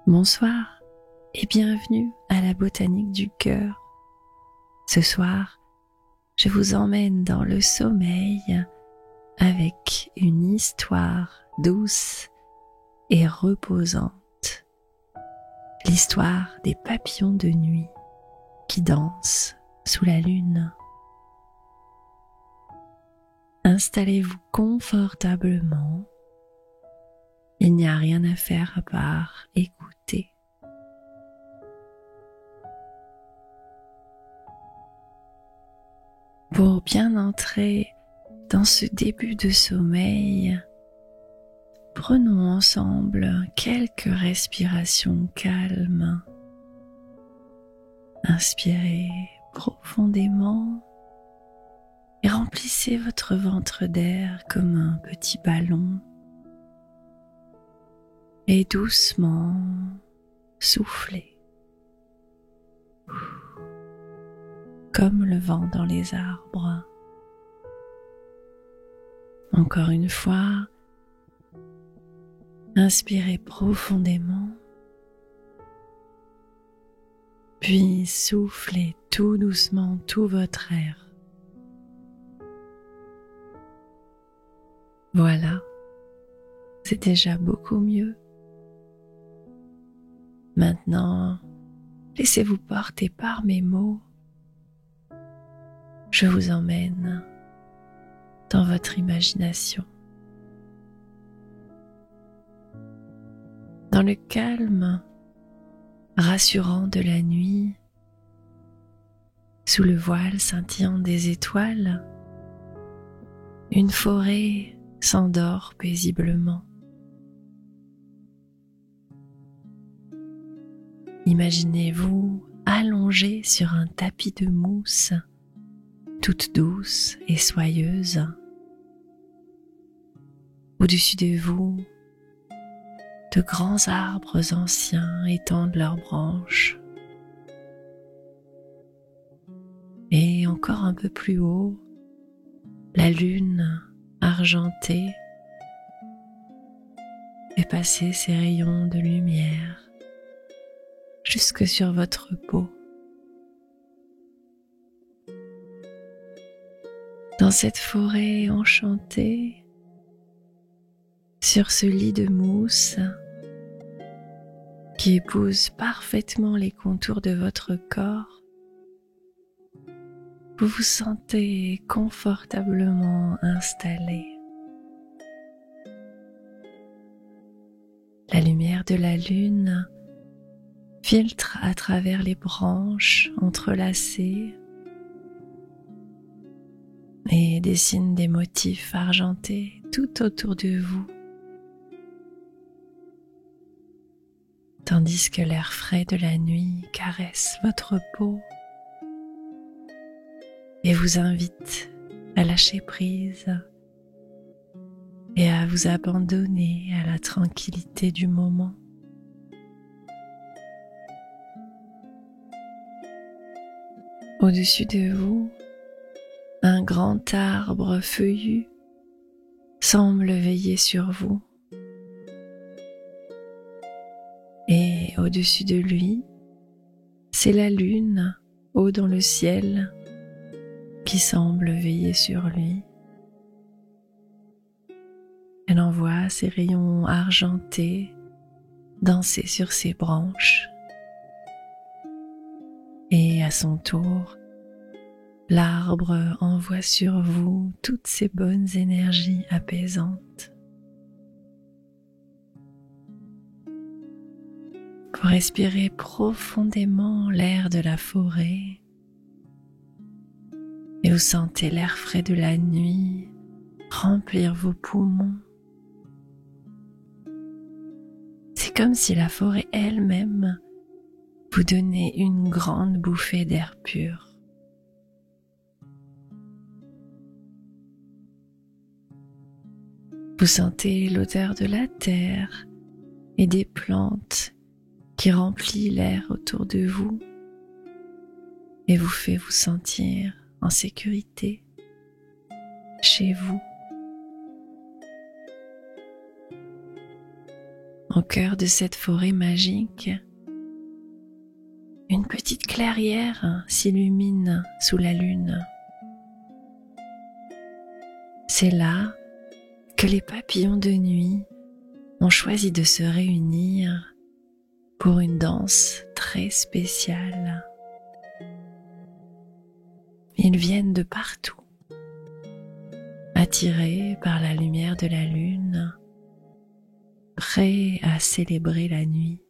Bonsoir et bienvenue à la botanique du cœur. Ce soir, je vous emmène dans le sommeil avec une histoire douce et reposante. L'histoire des papillons de nuit qui dansent sous la lune. Installez-vous confortablement. Il n'y a rien à faire à part écouter. Pour bien entrer dans ce début de sommeil, prenons ensemble quelques respirations calmes. Inspirez profondément et remplissez votre ventre d'air comme un petit ballon. Et doucement soufflez, comme le vent dans les arbres. Encore une fois, inspirez profondément, puis soufflez tout doucement tout votre air. Voilà, c'est déjà beaucoup mieux. Maintenant, laissez-vous porter par mes mots. Je vous emmène dans votre imagination. Dans le calme rassurant de la nuit, sous le voile scintillant des étoiles, une forêt s'endort paisiblement. Imaginez-vous allongé sur un tapis de mousse, toute douce et soyeuse. Au-dessus de vous, de grands arbres anciens étendent leurs branches. Et encore un peu plus haut, la lune argentée fait passer ses rayons de lumière jusque sur votre peau. Dans cette forêt enchantée, sur ce lit de mousse qui épouse parfaitement les contours de votre corps, vous vous sentez confortablement installé. La lumière de la lune filtre à travers les branches entrelacées et dessine des motifs argentés tout autour de vous, tandis que l'air frais de la nuit caresse votre peau et vous invite à lâcher prise et à vous abandonner à la tranquillité du moment. Au-dessus de vous, un grand arbre feuillu semble veiller sur vous. Et au-dessus de lui, c'est la lune, haut dans le ciel, qui semble veiller sur lui. Elle envoie ses rayons argentés danser sur ses branches. Et à son tour, l'arbre envoie sur vous toutes ses bonnes énergies apaisantes. Vous respirez profondément l'air de la forêt et vous sentez l'air frais de la nuit remplir vos poumons. C'est comme si la forêt elle-même vous donnait une grande bouffée d'air pur. Vous sentez l'odeur de la terre et des plantes qui remplit l'air autour de vous et vous fait vous sentir en sécurité chez vous. Au cœur de cette forêt magique, une petite clairière s'illumine sous la lune. C'est là que les papillons de nuit ont choisi de se réunir pour une danse très spéciale. Ils viennent de partout, attirés par la lumière de la lune, prêts à célébrer la nuit.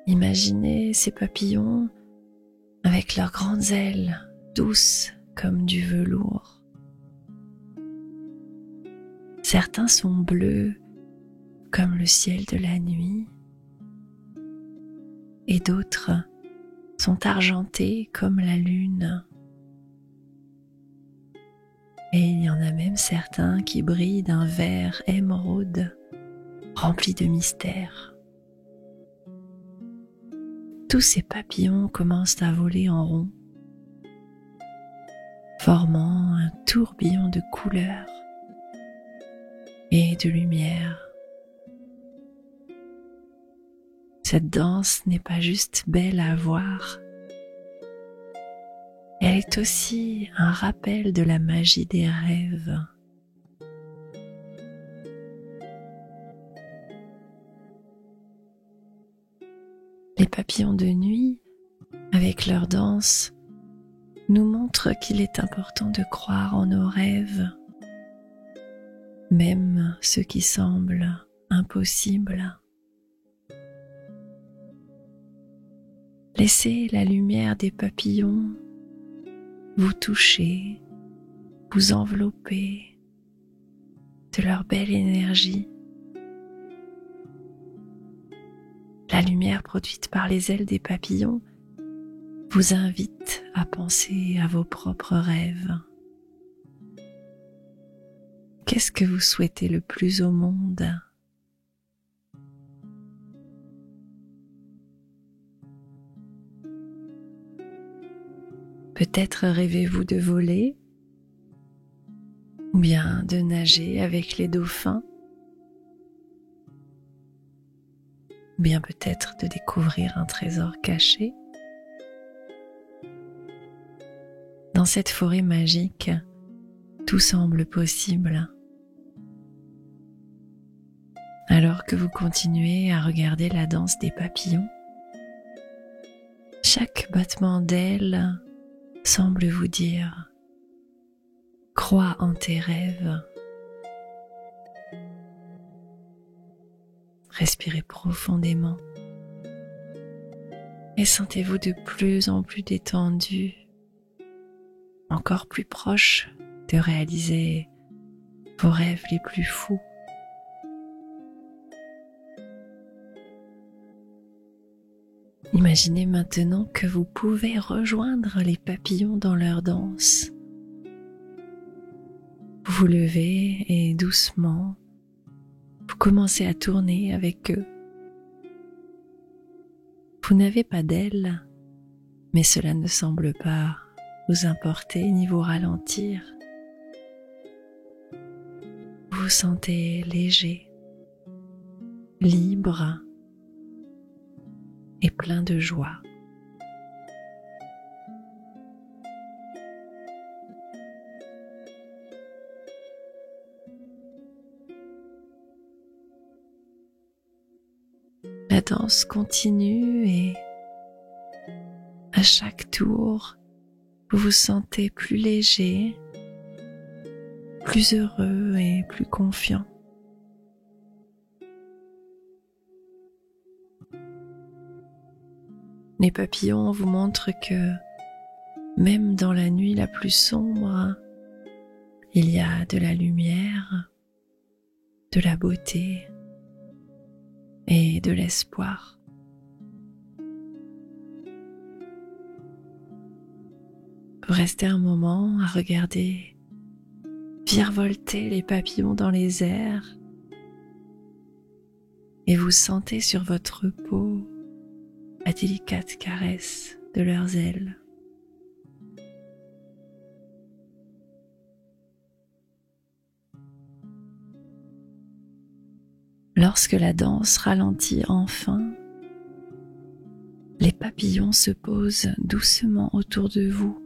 Imaginez ces papillons avec leurs grandes ailes douces comme du velours. Certains sont bleus comme le ciel de la nuit et d'autres sont argentés comme la lune. Et il y en a même certains qui brillent d'un vert émeraude rempli de mystère. Tous ces papillons commencent à voler en rond, formant un tourbillon de couleurs et de lumière. Cette danse n'est pas juste belle à voir, elle est aussi un rappel de la magie des rêves. Les papillons de nuit, avec leur danse, nous montrent qu'il est important de croire en nos rêves, même ceux qui semblent impossibles. Laissez la lumière des papillons vous toucher, vous envelopper de leur belle énergie. La lumière produite par les ailes des papillons vous invite à penser à vos propres rêves. Qu'est-ce que vous souhaitez le plus au monde ? Peut-être rêvez-vous de voler, ou bien de nager avec les dauphins, ou bien peut-être de découvrir un trésor caché. Dans cette forêt magique, tout semble possible. Alors que vous continuez à regarder la danse des papillons, chaque battement d'ailes semble vous dire « Crois en tes rêves ». Respirez profondément et sentez-vous de plus en plus détendu, encore plus proche de réaliser vos rêves les plus fous. Imaginez maintenant que vous pouvez rejoindre les papillons dans leur danse. Vous vous levez et doucement, vous commencez à tourner avec eux. Vous n'avez pas d'ailes, mais cela ne semble pas vous importer ni vous ralentir. Vous vous sentez léger, libre et plein de joie. La danse continue et à chaque tour, vous vous sentez plus léger, plus heureux et plus confiant. Les papillons vous montrent que même dans la nuit la plus sombre, il y a de la lumière, de la beauté et de l'espoir. Vous restez un moment à regarder virevolter les papillons dans les airs et vous sentez sur votre peau la délicate caresse de leurs ailes. Lorsque la danse ralentit enfin, les papillons se posent doucement autour de vous,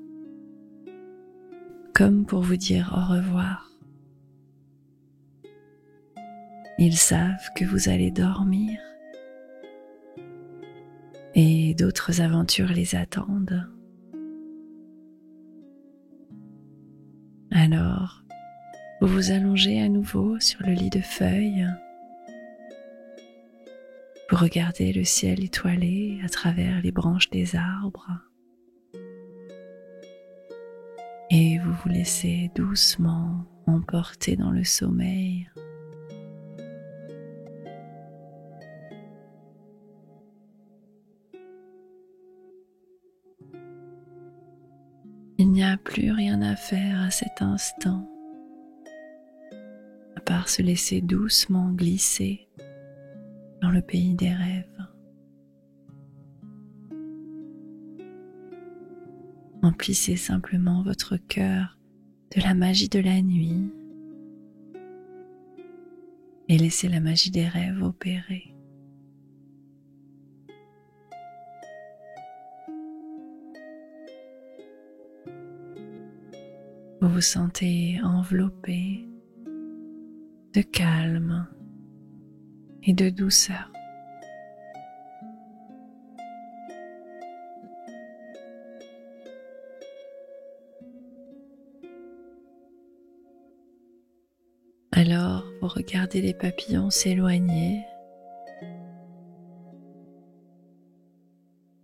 comme pour vous dire au revoir. Ils savent que vous allez dormir et d'autres aventures les attendent. Alors, vous vous allongez à nouveau sur le lit de feuilles. Vous regardez le ciel étoilé à travers les branches des arbres et vous vous laissez doucement emporter dans le sommeil. Il n'y a plus rien à faire à cet instant, à part se laisser doucement glisser dans le pays des rêves. Emplissez simplement votre cœur de la magie de la nuit et laissez la magie des rêves opérer. Vous vous sentez enveloppé de calme et de douceur. Alors, vous regardez les papillons s'éloigner.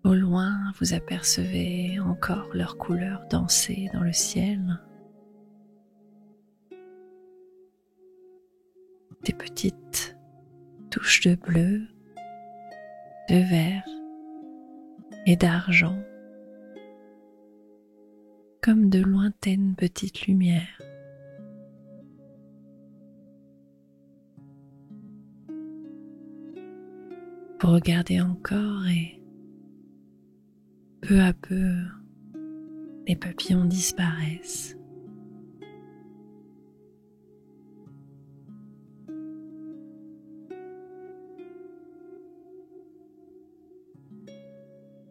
Au loin, vous apercevez encore leurs couleurs danser dans le ciel. Des petites touches de bleu, de vert et d'argent, comme de lointaines petites lumières. Vous regardez encore et peu à peu, les papillons disparaissent.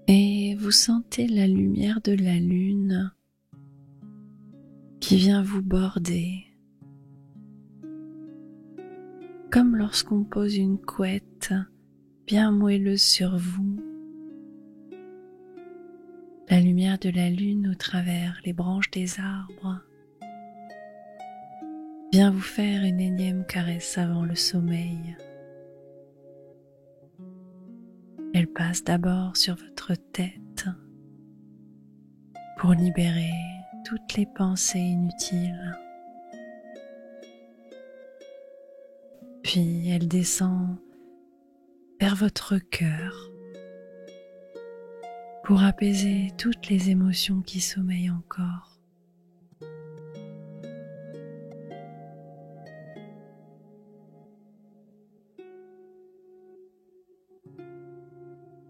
Et vous sentez la lumière de la lune qui vient vous border, comme lorsqu'on pose une couette bien moelleuse sur vous. La lumière de la lune au travers les branches des arbres vient vous faire une énième caresse avant le sommeil. Elle passe d'abord sur votre tête pour libérer toutes les pensées inutiles. Puis elle descend vers votre cœur pour apaiser toutes les émotions qui sommeillent encore.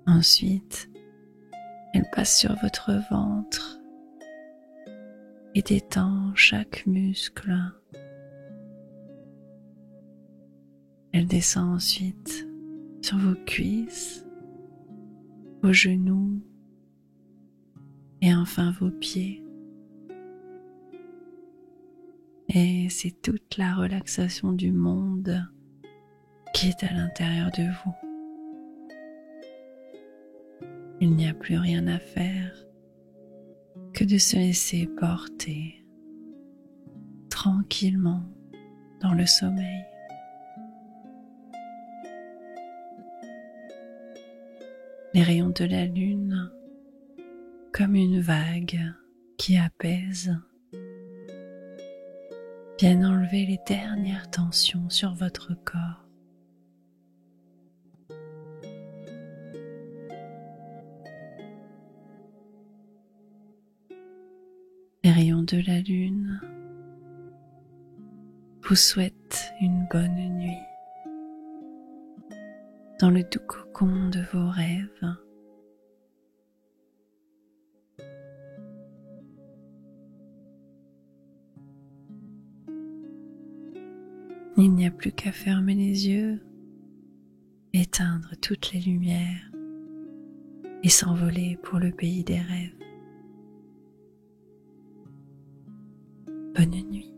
Ensuite, elle passe sur votre ventre et détend chaque muscle. Elle descend ensuite sur vos cuisses, vos genoux et enfin vos pieds. Et c'est toute la relaxation du monde qui est à l'intérieur de vous. Il n'y a plus rien à faire que de se laisser porter tranquillement dans le sommeil. Les rayons de la lune, comme une vague qui apaise, viennent enlever les dernières tensions sur votre corps. Les rayons de la lune vous souhaitent une bonne nuit dans le doux cocon de vos rêves. Il n'y a plus qu'à fermer les yeux éteindre toutes les lumières et s'envoler pour le pays des rêves. Bonne nuit.